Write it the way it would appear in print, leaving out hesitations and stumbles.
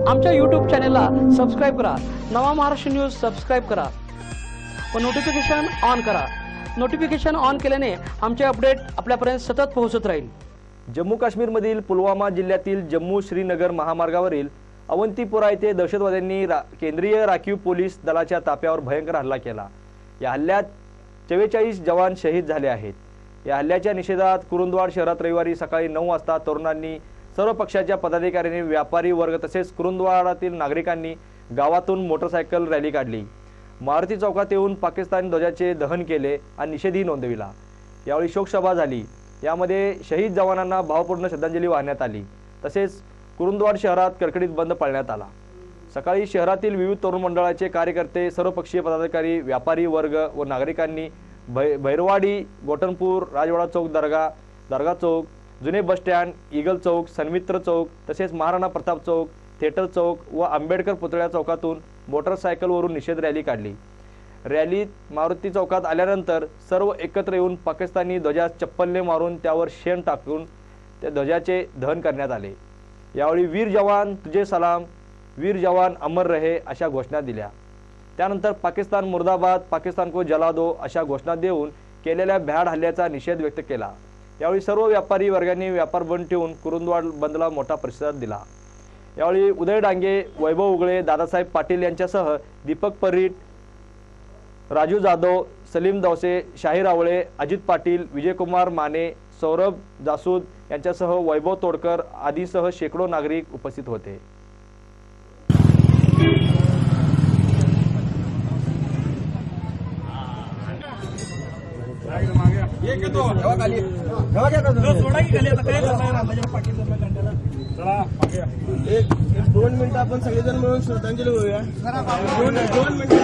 आमच्या YouTube चॅनेलला subscribe करा। नवा महाराष्ट्र न्यूज सबस्क्राईब करा व नोटिफिकेशन ऑन करा। नोटिफिकेशन ऑन केल्याने आमचे अपडेट आपल्यापर्यंत सतत पोहोचत राहील। जम्मू काश्मीरमधील पुलवामा जिल्ह्यातील जम्मू श्रीनगर महामार्गावरील अवंतीपुरा येथे दहशतवाद्यांनी केंद्रीय राखीव पोलीस दलाच्या ताफ्यावर भयंकर हल्ला केला। या हल्ल्यात 44 जवान शहीद झाले आहेत। या हल्ल्याच्या निषेधात कुरुंदवाड शहरात रविवारी सकाळी 9 वाजता तरुणांनी, सर्व पक्षाच्या पदाधिकाऱ्यांनी, व्यापारी वर्ग तसेच कुरुंदवाडातील नागरिकांनी गावातून मोटरसायकल रॅली काढली। मारुती चौकात येऊन पाकिस्तानी ध्वजाचे दहन केले आणि निषेधही नोंदविला। यावेळी शोकसभा झाली। यामध्ये शहीद जवानांना भावपूर्ण श्रद्धांजली वाहण्यात आली। तसेच कुरुंदवाड शहरात कडकडीत बंद पाळण्यात आला। सकाळी शहरातील विविध तरुण मंडळाचे कार्यकर्ते, सर्वपक्षीय पदाधिकारी, व्यापारी वर्ग व नागरिकांनी भैरवाडी, गोटनपूर, राजवाडा चौक, दर्गा चौक, जुने बस स्टँड, ईगल चौक, सन्मित्र चौक तसेच महाराणा प्रताप चौक, थिएटर चौक व आंबेडकर पुतळ्या चौकातून मोटरसायकलवरून निषेध रॅली काढली। रॅलीत मारुती चौकात आल्यानंतर सर्व एकत्र येऊन पाकिस्तानी ध्वजास चप्पलने मारून त्यावर शेण टाकून त्या ध्वजाचे दहन करण्यात आले। यावेळी वीर जवान तुझे सलाम, वीर जवान अमर रहे अशा घोषणा दिल्या। त्यानंतर पाकिस्तान मुर्दाबाद, पाकिस्तान को जला दो अशा घोषणा देऊन केलेल्या भ्याड हल्ल्याचा निषेध व्यक्त केला। यावेळी सर्व व्यापारी वर्गांनी व्यापार बंद ठेवून कुरुंदवाड बंदला मोठा प्रतिसाद दिला। यावेळी उदय डांगे, वैभव उगळे, दादासाहेब पाटील यांच्यासह दीपक परीट, राजू जाधव, सलीम दवसे, शाहीर आवळे, अजित पाटील, विजयकुमार माने, सौरभ जासूद यांच्यासह वैभव तोडकर आदीसह शेकडो नागरिक उपस्थित होते। एक 2 मिनिटं आपण सगळेजण मिळून श्रद्धांजली होऊया। 2 मिनिटं